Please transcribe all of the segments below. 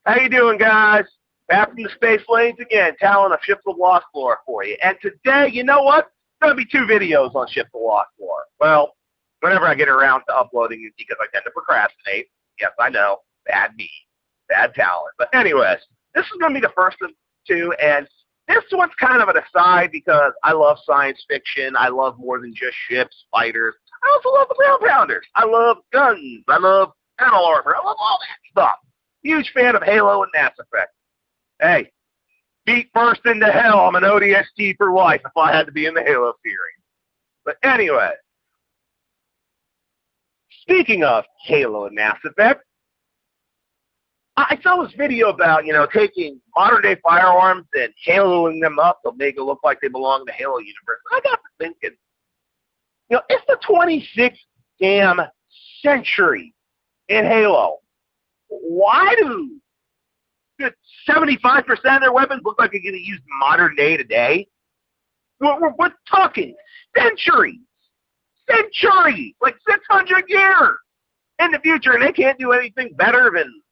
How you doing, guys? Back from the space lanes again, Talon of Ship the Lost Lore for you. And today, you know what? There's going to be two videos on Ship the Lost Lore. Well, whenever I get around to uploading it, because I tend to procrastinate. Yes, I know. Bad me. Bad Talon. But anyways, this is going to be the first of two, and this one's kind of an aside because I love science fiction. I love more than just ships, fighters. I also love the ground pounders. I love guns. I love battle armor. I love all that stuff. Huge fan of Halo and Mass Effect. Hey, feet first into hell. I'm an ODST for life if I had to be in the Halo series. But anyway, speaking of Halo and Mass Effect, I saw this video about, taking modern-day firearms and haloing them up to make it look like they belong in the Halo universe. I got to thinking, it's the 26th damn century in Halo. Why do 75% of their weapons look like they're going to use modern day today? We're talking centuries, like 600 years in the future, and they can't do anything better than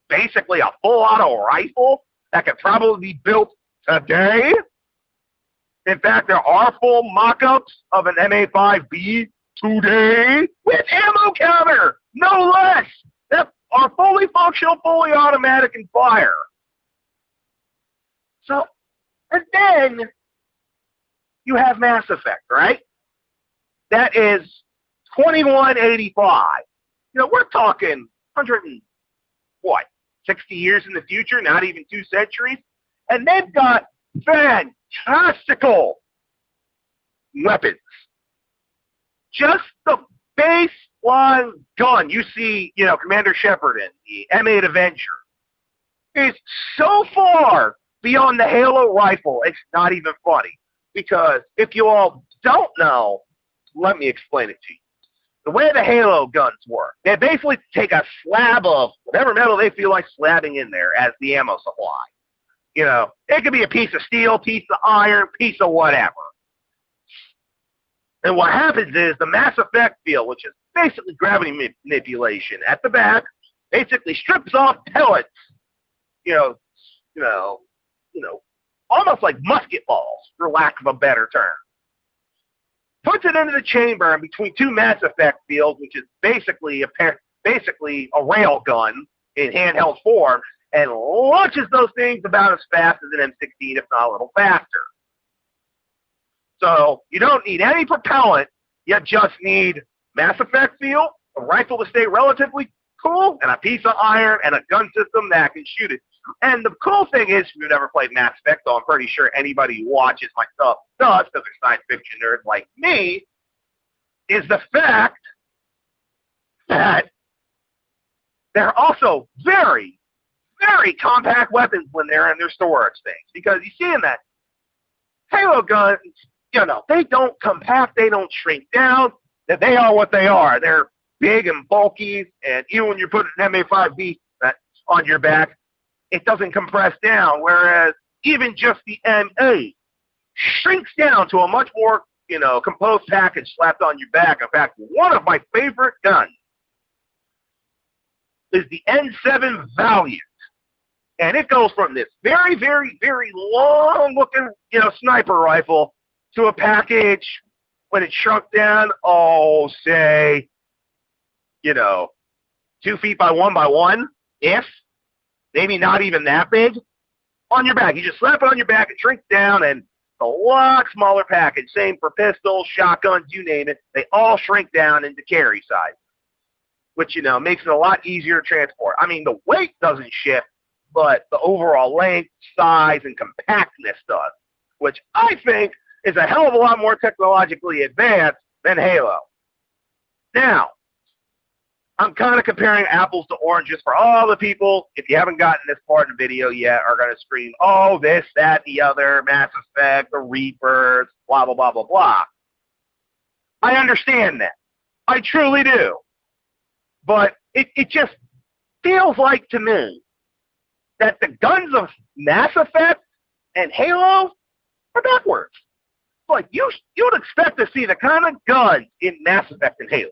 basically a full auto rifle that could probably be built today. In fact, there are full mock-ups of an MA5B today with ammo counter, no less. That are fully functional, fully automatic, and fire. So, and then you have Mass Effect, right? That is 2185. We're talking 60 years in the future, not even 2 centuries. And they've got fantastical weapons. Just the baseline gun you see, Commander Shepard in the M8 Avenger is so far beyond the Halo rifle, it's not even funny. Because if you all don't know, let me explain it to you. The way the Halo guns work, they basically take a slab of whatever metal they feel like slabbing in there as the ammo supply. It could be a piece of steel, piece of iron, piece of whatever. And what happens is the Mass Effect field, which is basically gravity manipulation at the back, basically strips off pellets, almost like musket balls, for lack of a better term. Puts it into the chamber in between two Mass Effect fields, which is basically a rail gun in handheld form, and launches those things about as fast as an M16, if not a little faster. So you don't need any propellant, you just need Mass Effect fuel, a rifle to stay relatively cool, and a piece of iron, and a gun system that can shoot it. And the cool thing is, if you've never played Mass Effect, though I'm pretty sure anybody who watches my stuff does, because they're science fiction nerds like me, is the fact that they're also very, very compact weapons when they're in their storage things. Because you see in that Halo guns, they don't compact, they don't shrink down, that they are what they are. They're big and bulky, and even when you put an MA5B on your back, it doesn't compress down, whereas even just the M8 shrinks down to a much more, composed package slapped on your back. In fact, one of my favorite guns is the N7 Valiant. And it goes from this very, very, very long-looking, sniper rifle to a package when it's shrunk down, say, 2 feet by 1 by 1, if, maybe not even that big, on your back. You just slap it on your back, it shrinks down, and a lot smaller package. Same for pistols, shotguns, you name it. They all shrink down into carry size, which, makes it a lot easier to transport. I mean, the weight doesn't shift, but the overall length, size, and compactness does, which I think is a hell of a lot more technologically advanced than Halo. Now, I'm kind of comparing apples to oranges for all the people, if you haven't gotten this part of the video yet, are going to scream, oh, this, that, the other, Mass Effect, the Reapers, blah, blah, blah, blah, blah. I understand that. I truly do. But it just feels like to me that the guns of Mass Effect and Halo are backwards. Like, you'd expect to see the kind of guns in Mass Effect and Halo.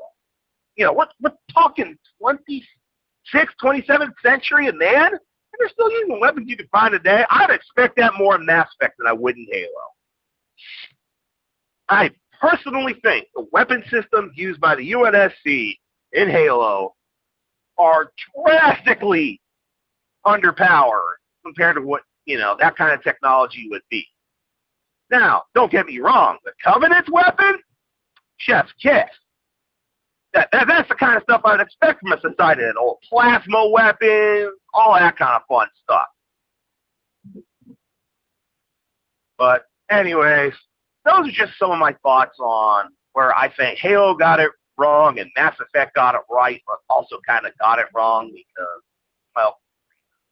We're talking 26th, 27th century, and man, they're still using weapons you can find today. I'd expect that more in Mass Effect than I would in Halo. I personally think the weapon systems used by the UNSC in Halo are drastically underpowered compared to what, that kind of technology would be. Now, don't get me wrong, the Covenant's weapon, chef's kiss. That's the kind of stuff I'd expect from a society, an old plasma weapon, all that kind of fun stuff. But anyways, those are just some of my thoughts on where I think Halo got it wrong and Mass Effect got it right, but also kind of got it wrong because, well,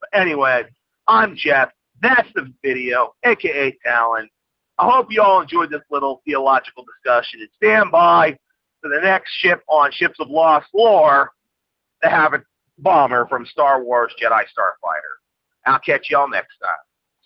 but anyway, I'm Jeff. That's the video, a.k.a. Talon. I hope you all enjoyed this little theological discussion, and stand by for the next ship on Ships of Lost Lore, the Havoc bomber from Star Wars Jedi Starfighter. I'll catch y'all next time.